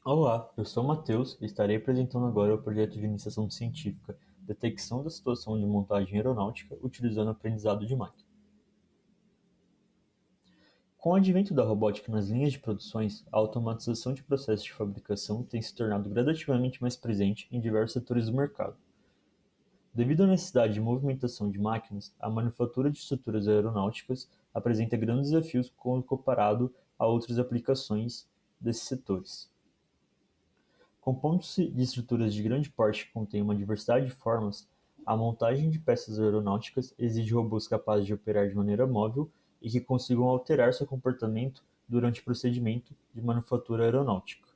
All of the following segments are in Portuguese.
Olá, eu sou o Matheus e estarei apresentando agora o projeto de iniciação científica Detecção da situação de montagem aeronáutica utilizando aprendizado de máquina. Com o advento da robótica nas linhas de produções, a automatização de processos de fabricação tem se tornado gradativamente mais presente em diversos setores do mercado. Devido à necessidade de movimentação de máquinas, a manufatura de estruturas aeronáuticas apresenta grandes desafios quando comparado a outras aplicações desses setores. Compondo-se de estruturas de grande porte que contêm uma diversidade de formas, a montagem de peças aeronáuticas exige robôs capazes de operar de maneira móvel e que consigam alterar seu comportamento durante o procedimento de manufatura aeronáutica.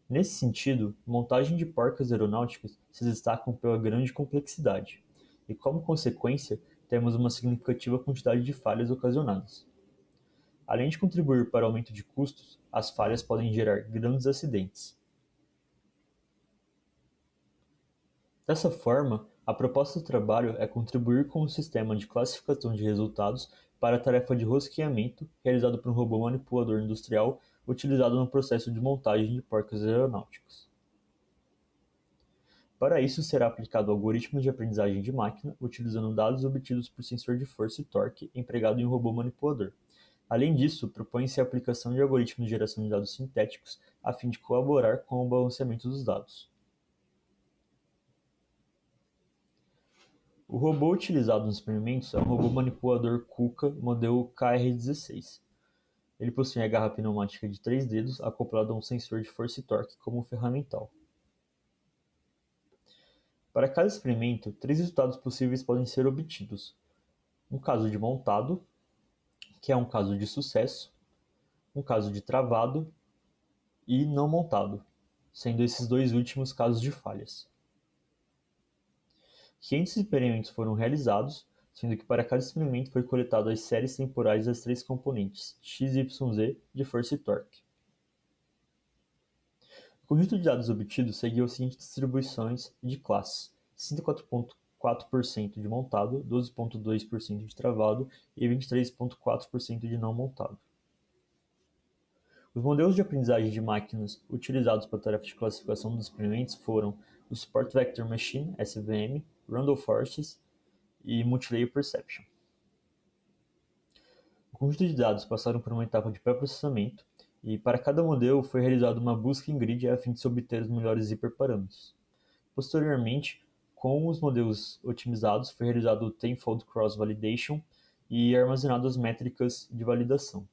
Nesse sentido, montagem de porcas aeronáuticas se destacam pela grande complexidade, e como consequência, temos uma significativa quantidade de falhas ocasionadas. Além de contribuir para o aumento de custos, as falhas podem gerar grandes acidentes. Dessa forma, a proposta do trabalho é contribuir com o sistema de classificação de resultados para a tarefa de rosqueamento realizado por um robô manipulador industrial utilizado no processo de montagem de porcas aeronáuticas. Para isso, será aplicado algoritmos de aprendizagem de máquina utilizando dados obtidos por sensor de força e torque empregado em um robô manipulador. Além disso, propõe-se a aplicação de algoritmos de geração de dados sintéticos a fim de colaborar com o balanceamento dos dados. O robô utilizado nos experimentos é um robô manipulador KUKA modelo KR-16. Ele possui a garra pneumática de 3 dedos acoplada a um sensor de força e torque como ferramental. Para cada experimento, três resultados possíveis podem ser obtidos: um caso de montado, que é um caso de sucesso, um caso de travado e não montado, sendo esses dois últimos casos de falhas. 500 experimentos foram realizados, sendo que para cada experimento foi coletado as séries temporais das três componentes x, y, z de força e torque. O conjunto de dados obtidos seguiu as seguintes distribuições de classes: 64,4% de montado, 12,2% de travado e 23,4% de não montado. Os modelos de aprendizagem de máquinas utilizados para a tarefa de classificação dos experimentos foram o Support Vector Machine, SVM, Randall Forest e Multilayer Perception. O conjunto de dados passaram por uma etapa de pré-processamento e, para cada modelo, foi realizada uma busca em grid a fim de se obter os melhores hiperparâmetros. Posteriormente, com os modelos otimizados, foi realizado o Tenfold Cross Validation e armazenado as métricas de validação.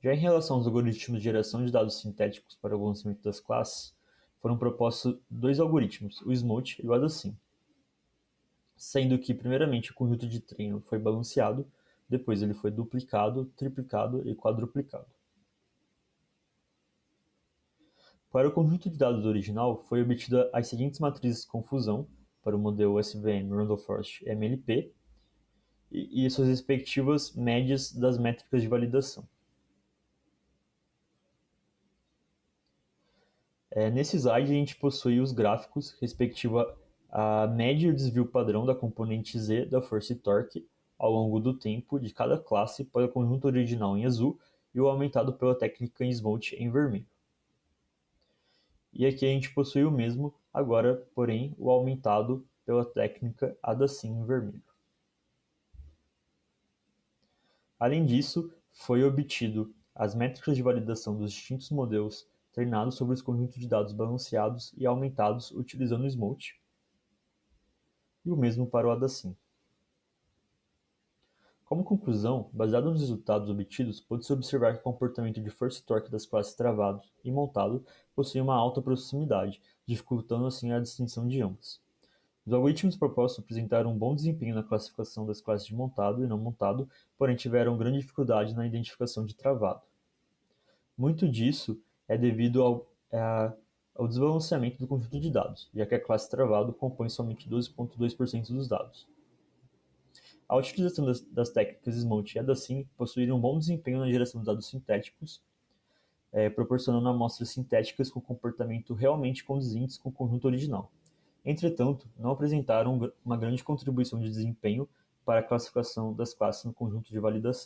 Já em relação aos algoritmos de geração de dados sintéticos para o balanceamento das classes, foram propostos dois algoritmos, o SMOTE e o ADASYN, sendo que primeiramente o conjunto de treino foi balanceado, depois ele foi duplicado, triplicado e quadruplicado. Para o conjunto de dados original, foi obtida as seguintes matrizes de confusão para o modelo SVM, Randall Forest MLP e suas respectivas médias das métricas de validação. Nesse slide, a gente possui os gráficos respectivos à média e o desvio padrão da componente Z da força e torque ao longo do tempo de cada classe para o conjunto original em azul e o aumentado pela técnica SMOTE em vermelho. E aqui a gente possui o mesmo, agora, porém, o aumentado pela técnica ADASYN em vermelho. Além disso, foi obtido as métricas de validação dos distintos modelos treinados sobre os conjuntos de dados balanceados e aumentados utilizando o SMOTE, e o mesmo para o ADASYN. Como conclusão, baseado nos resultados obtidos, pode-se observar que o comportamento de força e torque das classes travado e montado possui uma alta proximidade, dificultando assim a distinção de ambas. Os algoritmos propostos apresentaram um bom desempenho na classificação das classes de montado e não montado, porém tiveram grande dificuldade na identificação de travado. Muito disso é devido ao desbalanceamento do conjunto de dados, já que a classe travado compõe somente 12,2% dos dados. A utilização das técnicas SMOTE e ADASYN possuíram um bom desempenho na geração de dados sintéticos, proporcionando amostras sintéticas com comportamento realmente condizentes com o conjunto original. Entretanto, não apresentaram uma grande contribuição de desempenho para a classificação das classes no conjunto de validação.